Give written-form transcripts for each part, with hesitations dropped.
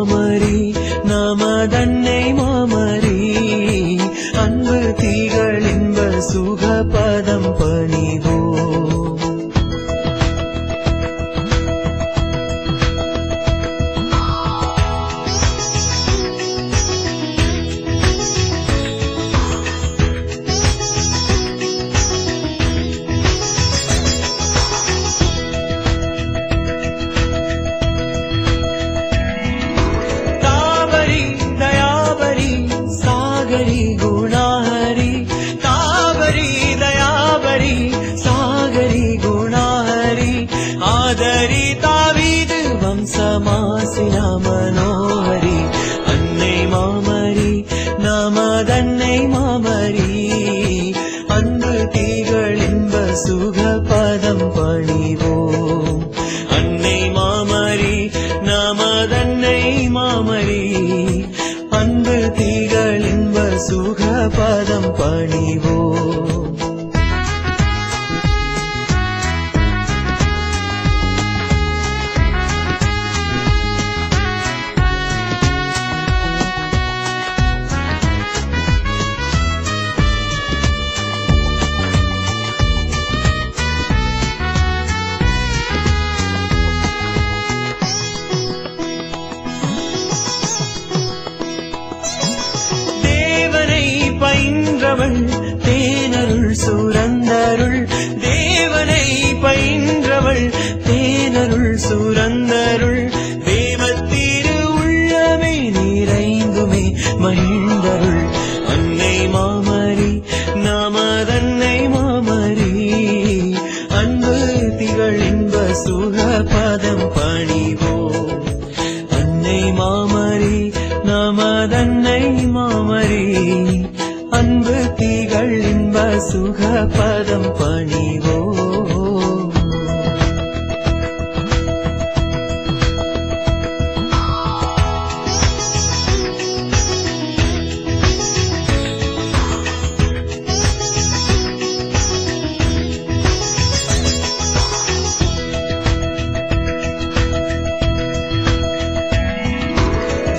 மாமரி நமதன்னை மாமரி அன்பு திகழ் இன்ப சுகபதம் பணிவோம். गुणाहरी तावरी दयावरी सागरी गुणाहरी आदरी तावीद वंशमासिना मनोहरी अन्नै मामरी நமதன்னை மாமரி அன்பு திகழ் இன்ப சுகபதம் பணிவோம். அன்னை மாமரி நமதன்னை மாமரி அன்பு திகழ் இன்ப சுகபதம் பணிவோம். பயின்றவள் தேனருள் சுரந்தருள் தேவனை பயின்றவள் தேனருள் சுரந்தருள் தேவத்திரு உள்ளமே நிறைந்துமே மகிழ்ந்தருள் அன்னை மாமரி நமதன்னை மாமரி அன்பு திகழ் இன்ப சுகபதம் பணிவோம். அன்னை மாமரி நமதன்னை மாமரி அன்பு திகழ் இன்ப சுகபதம் பணிவோம்.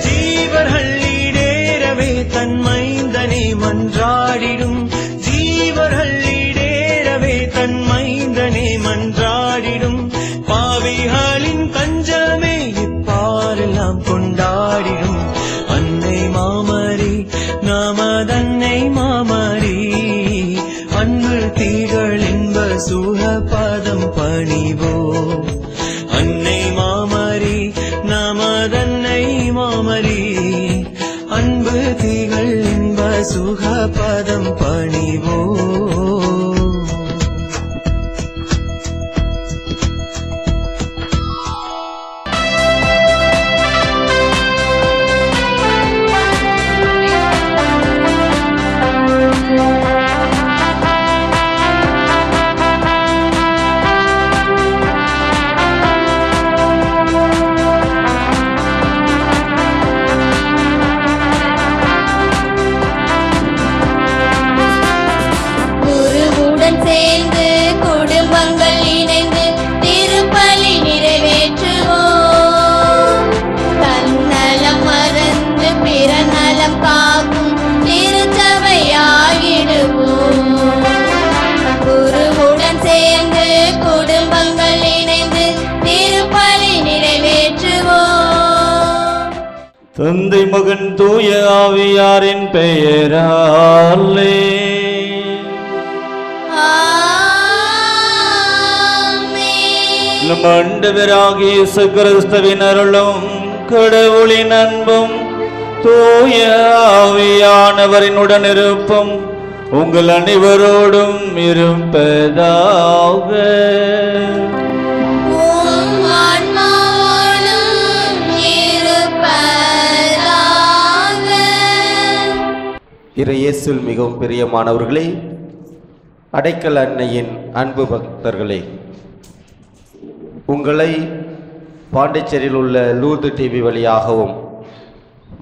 ஜீவர்கள் ஈடேறவே தன்மைந்தனை மன்றாடிடும் ஜீவர்கள் ஈடேறவே தன்மைந்தனை மன்றாடிடும் பாவிகளின் கஞ்சமே இப்பாரெல்லாம் கொண்டாடிடும் அன்னை மாமரி நமதன்னை மாமரி அன்பு திகழ் இன்ப சுகபதம் பணிவோம். அன்னை மாமரி நமதன்னை மாமரி அன்பு திகழ் இன்ப சுகபதம் பணிவோம். தந்தை மகன் தூய ஆவியாரின் பெயராலே நம் ஆண்டவராகிய இயேசு கிறிஸ்துவின் அருளும் கடவுளின் அன்பும் தூய ஆவியானவரின் உடனிருப்பும் உங்கள் அனைவரோடும் இருப்பதாக. இயேசுவில் மிகவும் பிரியமானவர்களே, அடைக்கல அன்னையின் அன்பு பக்தர்களே, உங்களை பாண்டிச்சேரியில் உள்ள லூர்து டிவி வழியாகவும்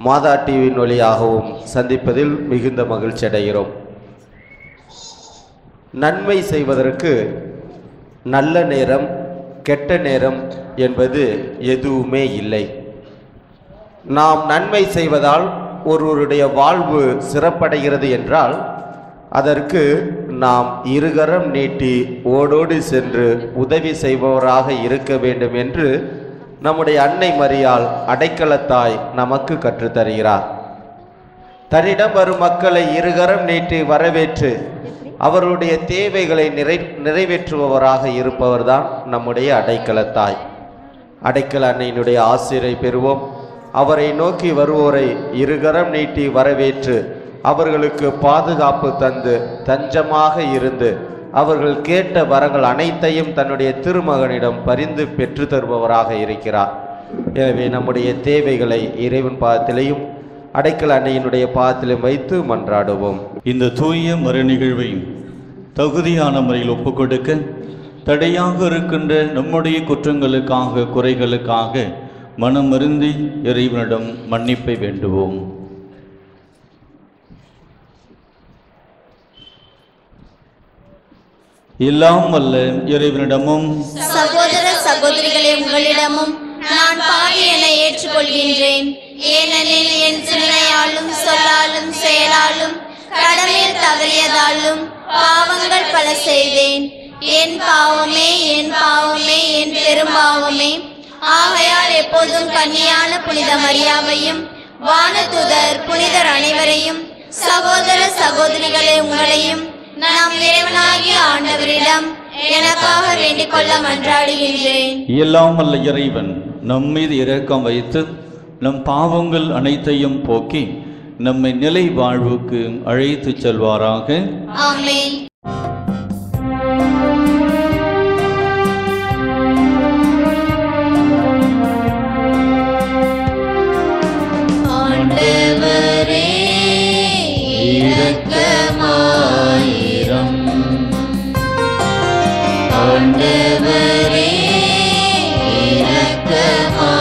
மாதா டிவியின் வழியாகவும் சந்திப்பதில் மிகுந்த மகிழ்ச்சி அடைகிறோம். நன்மை செய்வதற்கு நல்ல நேரம் கெட்ட நேரம் என்பது எதுவுமே இல்லை. நாம் நன்மை செய்வதால் ஒருவருடைய வாழ்வு சிறப்படைகிறது என்றால் அதற்கு நாம் இருகரம் நீட்டி ஓடோடி சென்று உதவி செய்பவராக இருக்க வேண்டும் என்று நம்முடைய அன்னை மரியாள் அடைக்கலத்தாய் நமக்கு கற்றுத்தருகிறார். தன்னிடம் வரும் மக்களை இருகரம் நீட்டி வரவேற்று அவருடைய தேவைகளை நிறைவேற்றுபவராக இருப்பவர்தான் நம்முடைய அடைக்கலத்தாய். அடைக்கல அன்னையினுடைய ஆசிரை பெறுவோம். அவரை நோக்கி வருவோரை இருகரம் நீட்டி வரவேற்று அவர்களுக்கு பாதுகாப்பு தந்து தஞ்சமாக இருந்து அவர்கள் கேட்ட வரங்கள் அனைத்தையும் தன்னுடைய திருமகனிடம் பரிந்து பெற்று தருபவராக இருக்கிறார். எனவே நம்முடைய தேவைகளை இறைவன் பாதத்திலையும் அடைக்கல அன்னையினுடைய பாதத்திலும் வைத்து மன்றாடுவோம். இந்த தூய மறு நிகழ்வை தகுதியான முறையில் ஒப்புக்கொடுக்க தடையாக இருக்கின்ற நம்முடைய குற்றங்களுக்காக குறைகளுக்காக மனமருந்தி இறைவனிடம் மன்னிப்பை வேண்டுவோம். எல்லாம் வல்ல இறைவனிடமும் சகோதர சகோதரிகளே உங்களிடமும் நான் பாவி என ஏற்றுக்கொள்கின்றேன். ஏனெனில் என் சிந்தனையாலும் சொல்லாலும் செயலாலும் கடமையில் தவறியதாலும் பாவங்கள் பல செய்தேன். என் பாவமே என் பாவமே என் பெரும்பாவமே. ஆகையால் எப்போதும் கன்னியான புனித மரியாவையும் வானதூதர் புனிதர் அனைவரையும் சகோதர சகோதரிகளே உங்களையும் நாம் இறைவனாகிய ஆண்டவரிடம் எனக்காக வேண்டிக் கொள்ள மன்றாடுகின்றேன். எல்லாம் வல்ல இறைவன் நம் மீது இரக்கம் வைத்து நம் பாவங்கள் அனைத்தையும் போக்கி நம்மை நிலை வாழ்வுக்கு அழைத்து செல்வாராக. ஆமென். ஆண்டவரே இரக்கமாயிரம். ஆண்டவரே இரக்கமாயிரம்.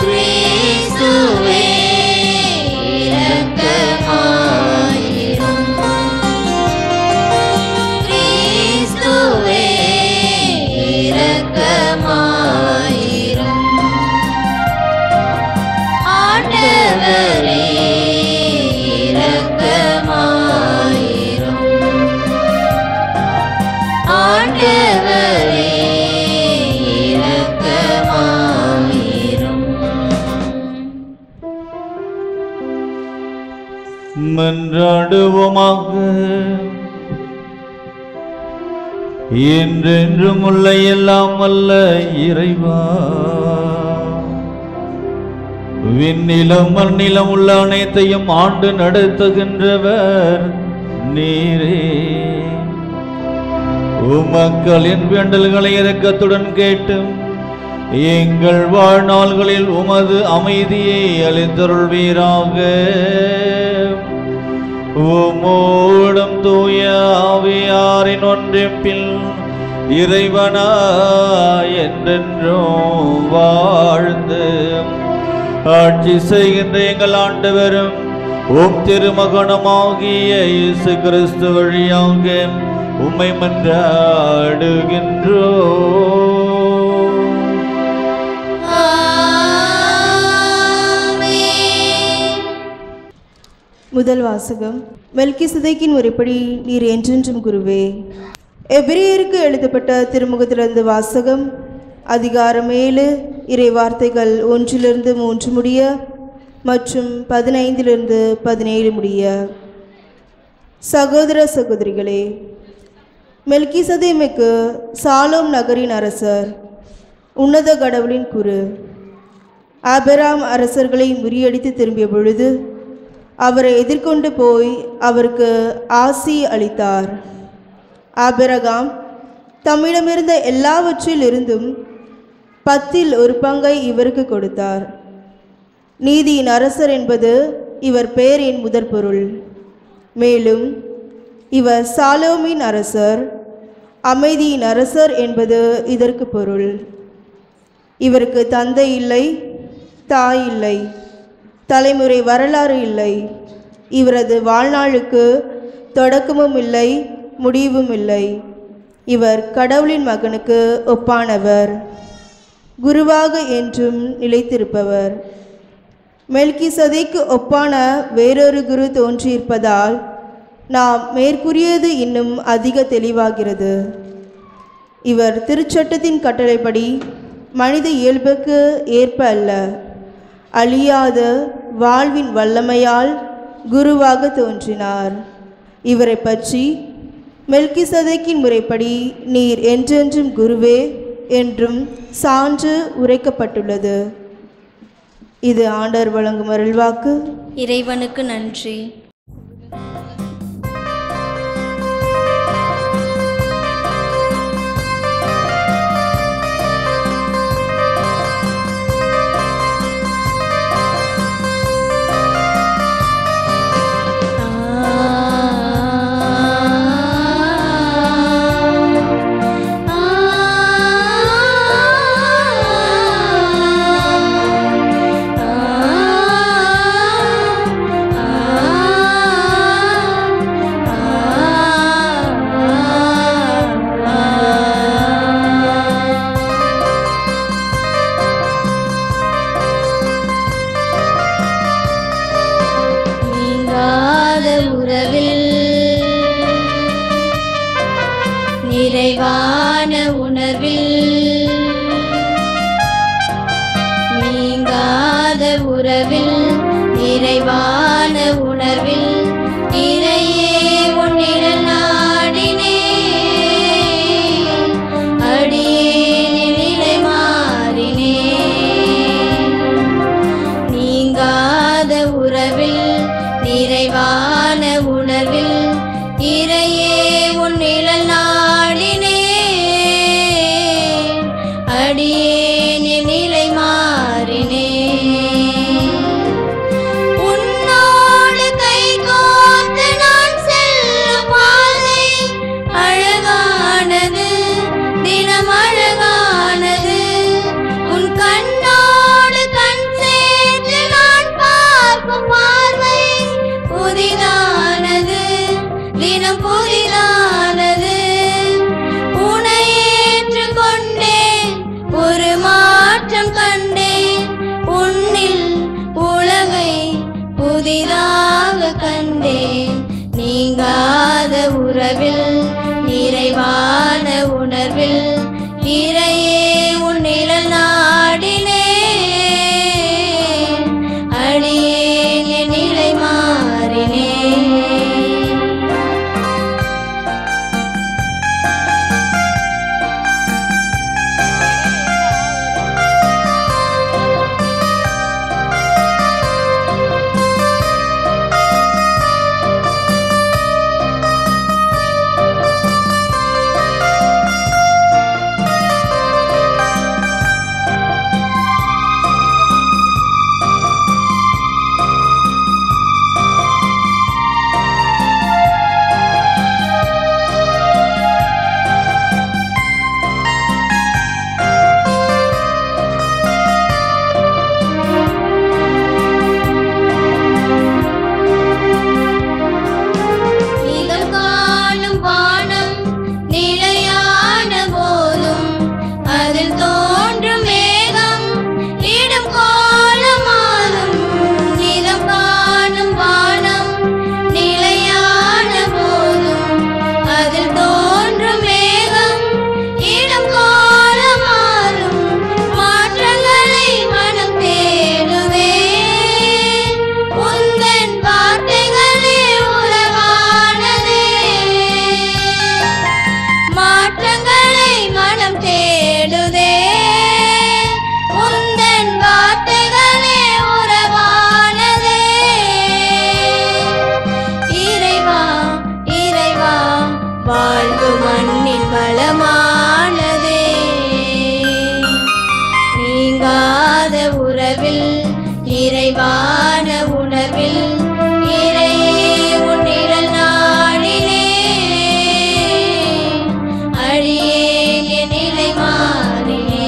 கிறிஸ்துவே இரக்கமாயிரம். கிறிஸ்துவே இரக்கமாயிரம். ஆண்டவரே இரக்கமாயிரம். ஆண்டவரே இரக்கமாயிரம். மன்றாடுவோமாக. என்றென்றும் உள்ள எல்லாம் வல்ல இறைவா, விண்ணிலம் மண்ணிலம் உள்ள அனைத்தையும் ஆண்டு நடத்துகின்றவர் நீரே. உமக்களின் வேண்டல்களை இரக்கத்துடன் கேட்டும் எங்கள் வாழ்நாள்களில் உமது அமைதியை அளித்தருள்வீராக. உமோடும் தூய ஆவியாரின் ஒன்றிப்பில் இறைவனாய் என்றென்றும் வாழ்ந்து ஆட்சி செய்கின்ற எங்கள் ஆண்டவரும் உம் திருமகனமாகிய இயேசு கிறிஸ்து வழியாக உம்மை மன்றாடுகின்றோம். முதல் வாசகம். மெல்கிசேதேக்கின் முறைப்படி நீர் என்றென்றும் குருவே. எபிரேயருக்கு எழுதப்பட்ட திருமுகத்திலிருந்து வாசகம். அதிகாரம் 7 இறை வார்த்தைகள் 1-3 முடிய மற்றும் 15-17 முடிய. சகோதர சகோதரிகளே, மெல்கிசேதேக்கு சாலோம் நகரின் அரசர், உன்னத கடவுளின் குரு. ஆபிரகாம் அரசர்களை முறியடித்து திரும்பிய பொழுது அவரை எதிர்கொண்டு போய் அவருக்கு ஆசி அளித்தார். ஆபிரகாம் தம்மிடமிருந்த எல்லாவற்றிலிருந்தும் 10 பங்கை இவருக்கு கொடுத்தார். நீதியின் அரசர் என்பது இவர் பெயரின் முதற் பொருள். மேலும் இவர் சாலோமின் அரசர், அமைதியின் அரசர் என்பது இதற்கு பொருள். இவருக்கு தந்தை இல்லை, தாய் இல்லை, தலைமுறை வரலாறு இல்லை. இவரது வாழ்நாளுக்கு தொடக்கமும் இல்லை, முடிவும் இல்லை. இவர் கடவுளின் மகனுக்கு ஒப்பானவர். குருவாக என்றும் நிலைத்திருப்பவர். மெல்கிசதேக்கு ஒப்பான வேறொரு குரு தோன்றியிருப்பதால் நாம் மேற்கூறியது இன்னும் அதிக தெளிவாகிறது. இவர் திருச்சட்டத்தின் கட்டளைப்படி மனித இயல்புக்கு ஏற்ப அல்ல, அழியாத வாழ்வின் வல்லமையால் குருவாக தோன்றினார். இவரை பற்றி மெல்கிசதேக்கின் முறைப்படி நீர் என்றென்றும் குருவே என்றும் சான்று உரைக்கப்பட்டுள்ளது. இது ஆண்டவர் வழங்கும் அருள்வாக்கு. இறைவனுக்கு நன்றி. நிறைவான உணர்வில் நீங்காத உறவில் நிறைவான உணர்வில் இறையே உன்னிடம் நாடினே அடியேன் நிலை மாறினே நீங்காத உறவில் நிறைவான உணர்வில் இறையே உன்னிடம் நாடினே அடியேன் நிலை மாறினே உன்னோடு கைகோர்த்து நான் செல்லும் பாதை அழகானது தினம் அழகானது உன் கண்ணோடு கண் சேர்த்து நான் பார்க்கும் பார்வை புதிதானது தினம் புதிதானது உன்னை ஏற்றுக்கொண்டேன் ஒரு மாற்றம் கண்டேன் உன்னில் உலகை புதிதாக கண்டேன் நீங்காத உறவில் நிறைவான உணர்வில் இறையே உன்னிடம் நாடினே அடியேன் என் நிலை மாறினே வாழ்வு மண்ணின் வளமானதே நீங்காத உறவில் நிறைவான உணர்வில் இறையே உன்னிடம் நாடினே அடியேன் என் நிலை மாறினே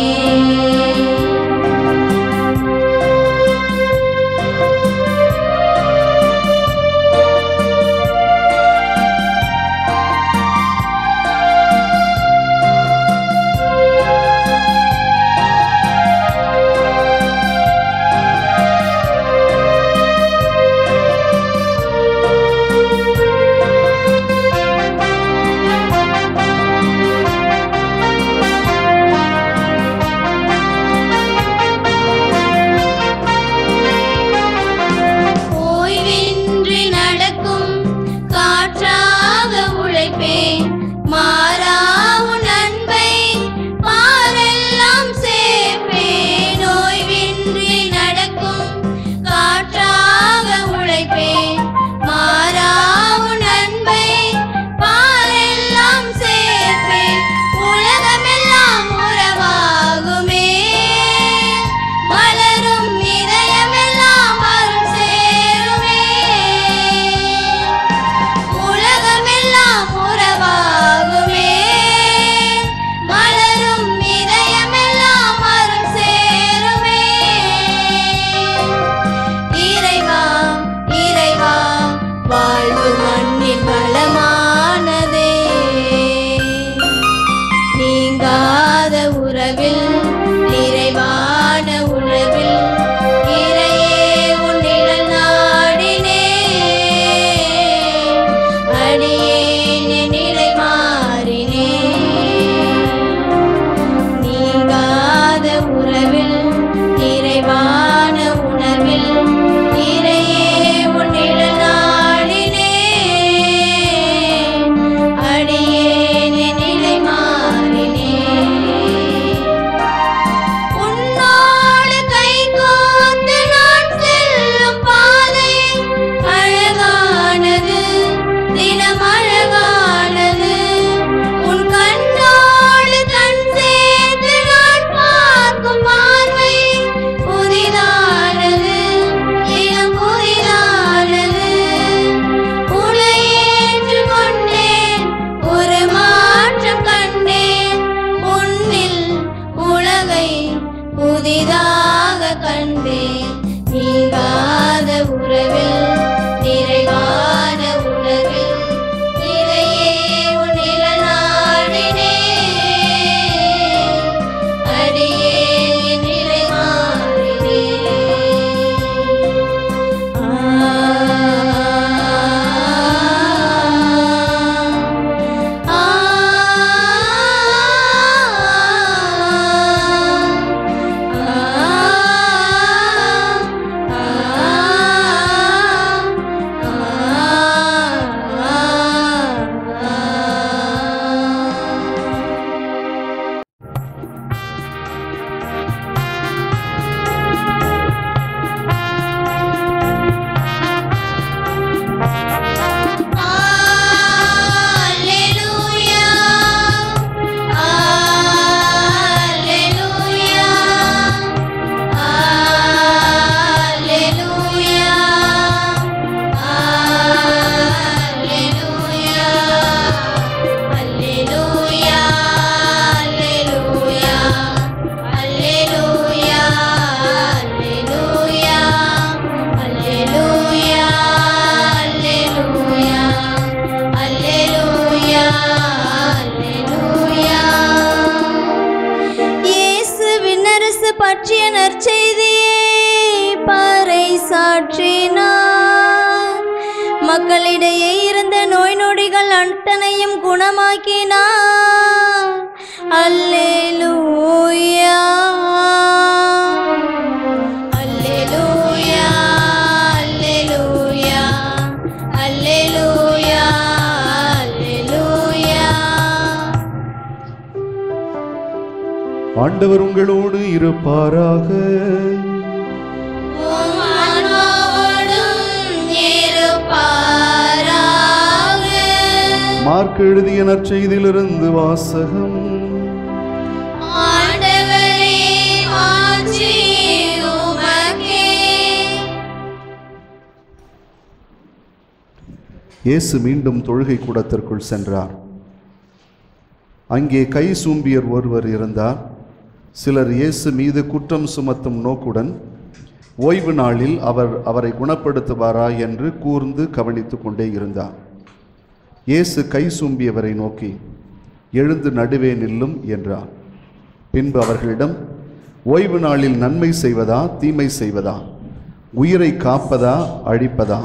புதிதாக கண்டேன். நீங்காத உறவில் நிறைவான உணர்வில் இதையே உன்னில நாடினேன். அடியேன் என் நிலை மாறினேன். பற்றிய நற்செய்தியை பறைசாற்றினார். மக்களிடையே இருந்த நோய் நொடிகள் அத்தனையும் குணமாக்கினார். அல்லேலூயா அல்லேலூயா அல்லேலூயா அல்லேலூயா அல்லேலூயா. ஆண்டவர் உங்களோடு இருப்பாராக. உம் ஆன்மாவோடும் இருப்பாராக. மார்க் எழுதிய நற்செய்தியிலிருந்து வாசகம். ஆண்டவரே, மாட்சி உமக்கே. இயேசு மீண்டும் தொழுகை கூடத்திற்குள் சென்றார். அங்கே கை சூம்பியர் ஒருவர் இருந்தார். சிலர் இயேசு மீது குற்றம் சுமத்தும் நோக்குடன் ஓய்வு நாளில் அவரை குணப்படுத்துவாரா என்று கூர்ந்து கவனித்து கொண்டே இருந்தார். இயேசு கை சூம்பியவரை நோக்கி, எழுந்து நடுவே நில்லும் என்றார். பின்பு அவர்களிடம், ஓய்வு நாளில் நன்மை செய்வதா தீமை செய்வதா, உயிரை காப்பதா அழிப்பதா,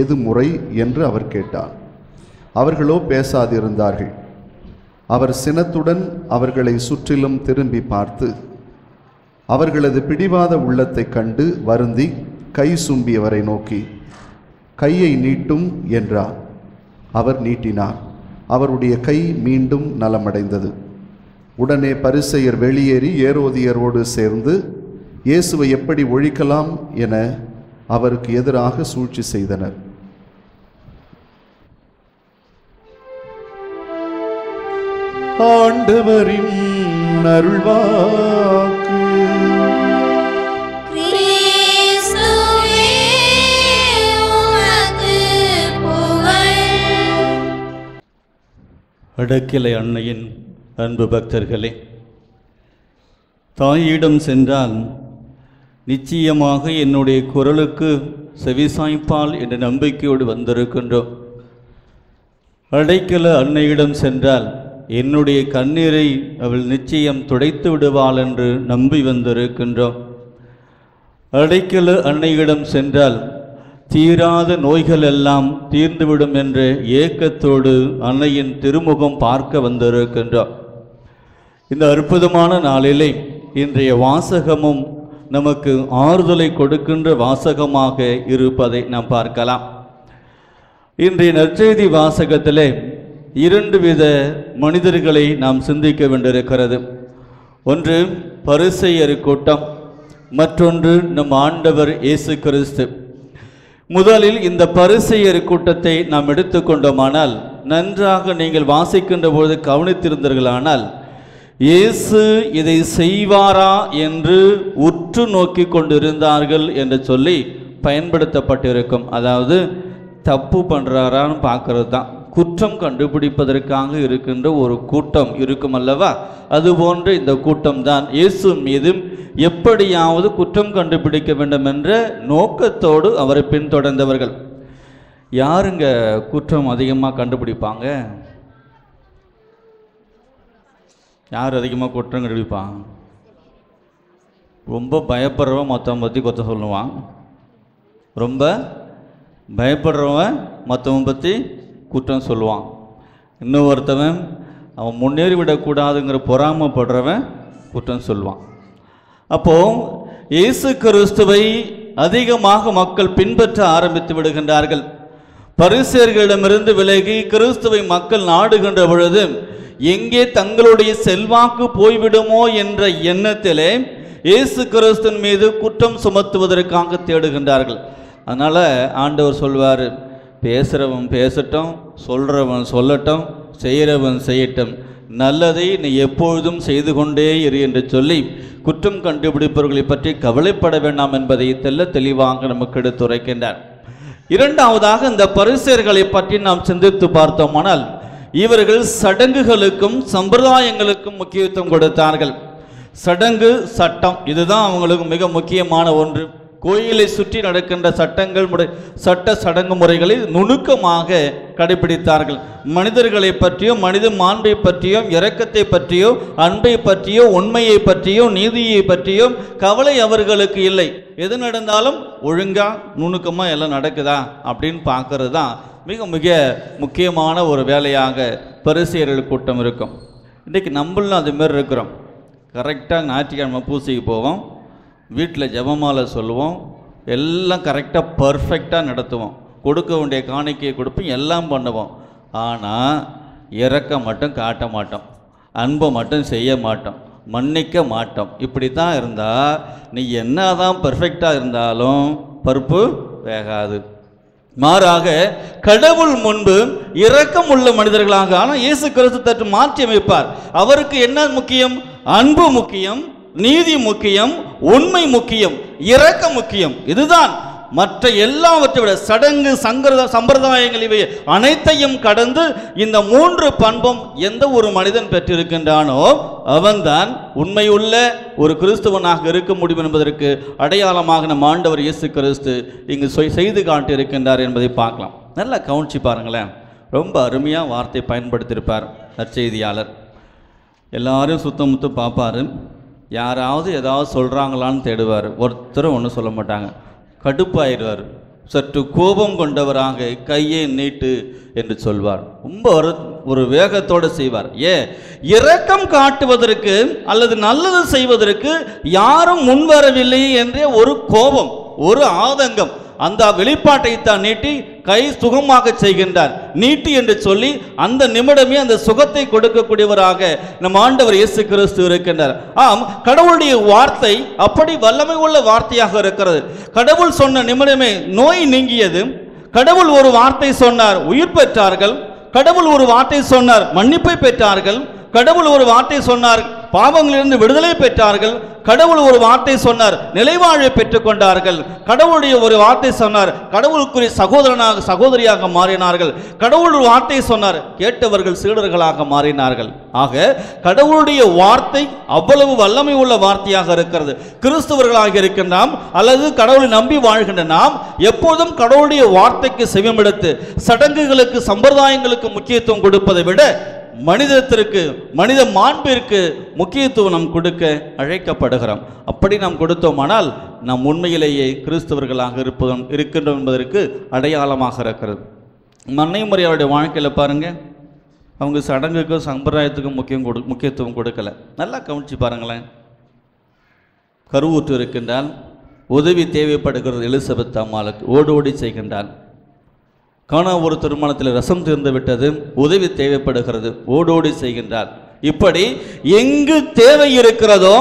எது முறை என்று அவர் கேட்டார். அவர்களோ பேசாதிருந்தார்கள். அவர் சினத்துடன் அவர்களை சுற்றிலும் திரும்பி பார்த்து அவர்களது பிடிவாத உள்ளத்தைக் கண்டு வருந்தி கை சூம்பியவரை நோக்கி, கையை நீட்டும் என்றார். அவர் நீட்டினார். அவருடைய கை மீண்டும் நலமடைந்தது. உடனே பரிசேயர் வெளியேறி ஏரோதியரோடு சேர்ந்து இயேசுவை எப்படி ஒழிக்கலாம் என அவருக்கு எதிராக சூழ்ச்சி செய்தனர். ஆண்டவரின் அருள்வாக்கு. கிறிஸ்துவே, உமக்கு புகழ். அடக்கிலை அன்னையின் அன்பு பக்தர்களே, தாயிடம் சென்றால் நிச்சயமாக என்னுடைய குரலுக்கு செவிசாய்ப்பால் என்ற நம்பிக்கையோடு வந்திருக்கின்றோம். அடைக்கல அன்னையிடம் சென்றால் என்னுடைய கண்ணீரை அவள் நிச்சயம் துடைத்து விடுவாள் என்று நம்பி வந்திருக்கின்றோம். அடைக்கல அன்னையிடம் சென்றால் தீராத நோய்கள் எல்லாம் தீர்ந்துவிடும் என்ற ஏக்கத்தோடு அன்னையின் திருமுகம் பார்க்க வந்திருக்கின்றோம். இந்த அற்புதமான நாளிலே இன்றைய வாசகமும் நமக்கு ஆறுதலை கொடுக்கின்ற வாசகமாக இருப்பதை நாம் பார்க்கலாம். இன்றைய நற்செய்தி வாசகத்திலே இரண்டு வித மனிதர்களை நாம் சிந்திக்க வேண்டியிருக்கிறது. ஒன்று பரிசேயர் கூட்டம், மற்றொன்று நம் ஆண்டவர் இயேசு கிறிஸ்து. முதலில் இந்த பரிசேயர் கூட்டத்தை நாம் எடுத்துக்கொண்டோமானால், நன்றாக நீங்கள் வாசிக்கின்ற பொழுது கவனித்திருந்தீர்களானால், இயேசு இதை செய்வாரா என்று உற்று நோக்கி கொண்டிருந்தார்கள் என்று சொல்லி பயன்படுத்தப்பட்டிருக்கும். அதாவது தப்பு பண்ணுறாரான்னு பார்க்கறது தான், குற்றம் கண்டுபிடிப்பதற்காக இருக்கின்ற ஒரு கூட்டம் இருக்கும் அல்லவா, அதுபோன்று இந்த கூட்டம் தான் இயேசு மீது எப்படியாவது குற்றம் கண்டுபிடிக்க வேண்டும் என்ற நோக்கத்தோடு அவரை பின்தொடர்ந்தவர்கள். யாருங்க குற்றம் அதிகமாக கண்டுபிடிப்பாங்க? யார் அதிகமாக குற்றம் கண்டுபிடிப்பாங்க? ரொம்ப பயப்படுறவன் மற்றவன் பற்றி கொத்த சொல்லுவான், ரொம்ப பயப்படுறவன் மற்றவன் பற்றி குற்றம் சொல்லுவான், இன்னொருத்தவன் அவன் முன்னேறி விடக்கூடாதுங்கிற பொறாமப்படுறவன் குற்றம் சொல்லுவான். அப்போது இயேசு கிறிஸ்துவை அதிகமாக மக்கள் பின்பற்ற ஆரம்பித்து விடுகின்றார்கள். பரிசேயர்களிடமிருந்து விலகி கிறிஸ்துவை மக்கள் நாடுகின்ற பொழுது எங்கே தங்களுடைய செல்வாக்கு போய்விடுமோ என்ற எண்ணத்திலே இயேசு கிறிஸ்துவின் மீது குற்றம் சுமத்துவதற்காக தேடுகின்றார்கள். அதனால் ஆண்டவர் சொல்வார், பேசுகிறவன் பேசட்டும், சொல்கிறவன் சொல்லட்டும், செய்கிறவன் செய்யட்டும், நல்லதை நீ எப்பொழுதும் செய்து கொண்டே இரு என்று சொல்லி குற்றம் கண்டுபிடிப்பவர்களை பற்றி கவலைப்பட வேண்டாம் என்பதை தெளிவாக நமக்கு எடுத்துரைக்கின்றார். இரண்டாவதாக இந்த பரிசேயர்களை பற்றி நாம் சிந்தித்து பார்த்தோமானால் இவர்கள் சடங்குகளுக்கும் சம்பிரதாயங்களுக்கும் முக்கியத்துவம் கொடுத்தார்கள். சடங்கு சட்டம் இதுதான் அவங்களுக்கு மிக முக்கியமான ஒன்று. கோயிலை சுற்றி நடக்கின்ற சட்ட சடங்கு முறைகளை நுணுக்கமாக கடைபிடித்தார்கள். மனிதர்களை பற்றியோ மனித மாண்பை பற்றியோ இரக்கத்தை பற்றியோ அன்பை பற்றியோ உண்மையை பற்றியோ நீதியை பற்றியோ கவலை அவர்களுக்கு இல்லை. எது நடந்தாலும் ஒழுங்கா நுணுக்கமாக எல்லாம் நடக்குதா அப்படின்னு பார்க்கறது தான் மிக மிக முக்கியமான ஒரு வேலையாக பரிசேயர்கள் கூட்டம் இருக்கும். இன்றைக்கு நம்மளும் அதுமாரி இருக்கிறோம். கரெக்டாக ஞாயிற்றுக்கிழமை பூசைக்கு போவோம், வீட்டில் ஜெபமாலை சொல்லுவோம், எல்லாம் கரெக்டாக பர்ஃபெக்டாக நடத்துவோம், கொடுக்க வேண்டிய காணிக்கையை கொடுப்போம், எல்லாம் பண்ணுவோம். ஆனால் இரக்கம் மட்டும் காட்ட மாட்டோம், அன்பை மட்டும் செய்ய மாட்டோம், மன்னிக்க மாட்டோம். இப்படி தான் இருந்தால் நீ என்ன தான் பர்ஃபெக்டாக இருந்தாலும் பருப்பு வேகாது. மாறாக கடவுள் முன்பு இரக்கம் உள்ள மனிதர்களாக, ஆனால் இயேசு கிறிஸ்து தட்டு மாற்றி அமைப்பார். அவருக்கு என்ன முக்கியம்? அன்பு முக்கியம், நீதி முக்கியம், உண்மை முக்கியம், இரக்கம் முக்கியம். இதுதான் மற்ற எல்லாவற்றை விட சடங்கு சம்பிரதாயங்கள் இவை அனைத்தையும் கடந்து இந்த மூன்று பண்பும் எந்த ஒரு மனிதன் பெற்றிருக்கின்றானோ அவன்தான் உண்மையுள்ள ஒரு கிறிஸ்துவனாக இருக்க முடியும் என்பதற்கு அடையாளமாக நம் ஆண்டவர் இயேசு கிறிஸ்து இங்கு செய்து காட்டியிருக்கின்றார் என்பதை பார்க்கலாம். நல்லா கவனிச்சு பாருங்களேன். ரொம்ப அருமையாக வார்த்தை பயன்படுத்தியிருப்பார் நற்செய்தியாளர். எல்லாரும் சுத்தமுத்து பார்ப்பார், யாராவது ஏதாவது சொல்கிறாங்களான்னு தேடுவார், ஒருத்தரும் ஒன்றும் சொல்ல மாட்டாங்க. கடுப்பாயிடுவார், சற்று கோபம் கொண்டவராக கையை நீட்டு என்று சொல்வார். ரொம்ப ஒரு வேகத்தோடு செய்வார். இரக்கம் காட்டுவதற்கு அல்லது நல்லது செய்வதற்கு யாரும் முன்வரவில்லை என்ற ஒரு கோபம், ஒரு ஆதங்கம், அந்த வெளிப்பாட்டை தான் நீட்டி கை சுகமாக செய்கின்றார். நீட்டி என்று சொல்லி அந்த நிமிடமே அந்த சுகத்தை கொடுக்கக்கூடியவராக நம் ஆண்டவர் இயேசு கிறிஸ்து இருக்கின்றார். ஆம், கடவுளுடைய வார்த்தை அப்படி வல்லமை உள்ள வார்த்தையாக இருக்கிறது. கடவுள் சொன்ன நிமிடமே நோய் நீங்கியது. கடவுள் ஒரு வார்த்தை சொன்னார், உயிர் பெற்றார்கள். கடவுள் ஒரு வார்த்தை சொன்னார், மன்னிப்பை பெற்றார்கள். கடவுள் ஒரு வார்த்தை சொன்னார், பாவங்களிலிருந்து விடுதலை பெற்றார்கள். கடவுள் ஒரு வார்த்தை சொன்னார், நிலைவாழ்வை பெற்றுக் கொண்டார்கள். கடவுளுடைய ஒரு வார்த்தை சொன்னார், கடவுளுக்குரிய சகோதரியாக மாறினார்கள். கடவுள் ஒரு வார்த்தை சொன்னார், கேட்டவர்கள் சீடர்களாக மாறினார்கள். ஆக கடவுளுடைய வார்த்தை அவ்வளவு வல்லமை உள்ள வார்த்தையாக இருக்கிறது. கிறிஸ்தவர்களாக இருக்கின்ற நாம் அல்லது கடவுளை நம்பி வாழ்கின்ற நாம் எப்போதும் கடவுளுடைய வார்த்தைக்கு செவிமடுத்து சடங்குகளுக்கு சம்பிரதாயங்களுக்கு முக்கியத்துவம் கொடுப்பதை விட மனிதத்திற்கு மனித மாண்பிற்கு முக்கியத்துவம் நாம் கொடுக்க அழைக்கப்படுகிறோம். அப்படி நாம் கொடுத்தோமானால் நாம் உண்மையிலேயே கிறிஸ்தவர்களாக இருக்கின்றோம் என்பதற்கு அடையாளமாக இருக்கிறது. மன்னைமுறையாருடைய வாழ்க்கையில் பாருங்கள், அவங்க சடங்குக்கும் சம்பிரதாயத்துக்கும் முக்கியத்துவம் கொடுக்கல. நல்லா கவனிச்சு பாருங்களேன். கருவுற்று இருக்கின்றால் உதவி தேவைப்படுகிறது. எலிசபெத் அம்மாளுக்கு ஓடோடி செய்கின்றாள். காணா ஒரு திருமணத்தில் ரசம் தீர்ந்து விட்டது, உதவி தேவைப்படுகிறது, ஓடோடி செய்கின்றார். இப்படி எங்கு தேவை இருக்கிறதோ,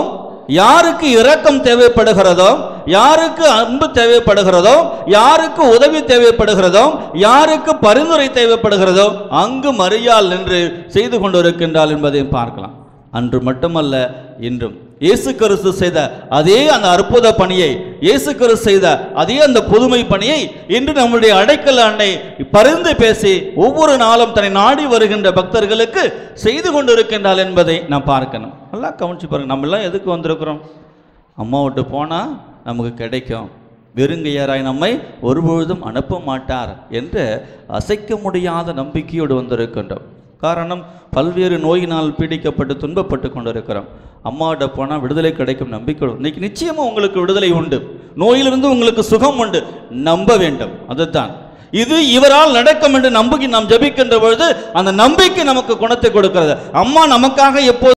யாருக்கு இரக்கம் தேவைப்படுகிறதோ, யாருக்கு அன்பு தேவைப்படுகிறதோ, யாருக்கு உதவி தேவைப்படுகிறதோ, யாருக்கு பரிந்துரை தேவைப்படுகிறதோ அங்கு மரியாள் நின்று செய்து கொண்டிருக்கின்றாள் என்பதை பார்க்கலாம். அன்று மட்டுமல்ல, இன்றும் இயேசு கிறிஸ்து செய்த அதே அந்த அற்புத பணியை, இயேசு கிறிஸ்து செய்த அதே அந்த புதுமை பணியை இன்று நம்முடைய அடைக்கல அன்னை பரிந்து பேசி ஒவ்வொரு நாளும் தன்னை நாடி வருகின்ற பக்தர்களுக்கு செய்து கொண்டிருக்கின்றாள் என்பதை நாம் பார்க்கணும். நல்லா கவனிச்சு பாருங்க. நம்ம எல்லாம் எதுக்கு வந்திருக்கிறோம்? அம்மா விட்டு போனால் நமக்கு கிடைக்கும், வெறுங்கையராய் நம்மை ஒருபொழுதும் அனுப்ப மாட்டார் என்ற அசைக்க முடியாத நம்பிக்கையோடு வந்திருக்கின்றோம். காரணம், பல்வேறு நோயினால் பீடிக்கப்பட்டு துன்பப்பட்டு கொண்டிருக்கிறோம். அம்மாவிட்ட போனால் விடுதலை கிடைக்கும் நம்பிக்கை. இன்னைக்கு நிச்சயமாக உங்களுக்கு விடுதலை உண்டு, நோயிலிருந்து உங்களுக்கு சுகம் உண்டு. நம்ப வேண்டும். அதுதான் இது இவரால் நடக்கும் என்று நம்பி நாம் ஜெபிக்கின்ற பொழுது அந்த நம்பிக்கை நமக்கு குணத்தை கொடுக்கிறது. அம்மா நமக்காக எப்போது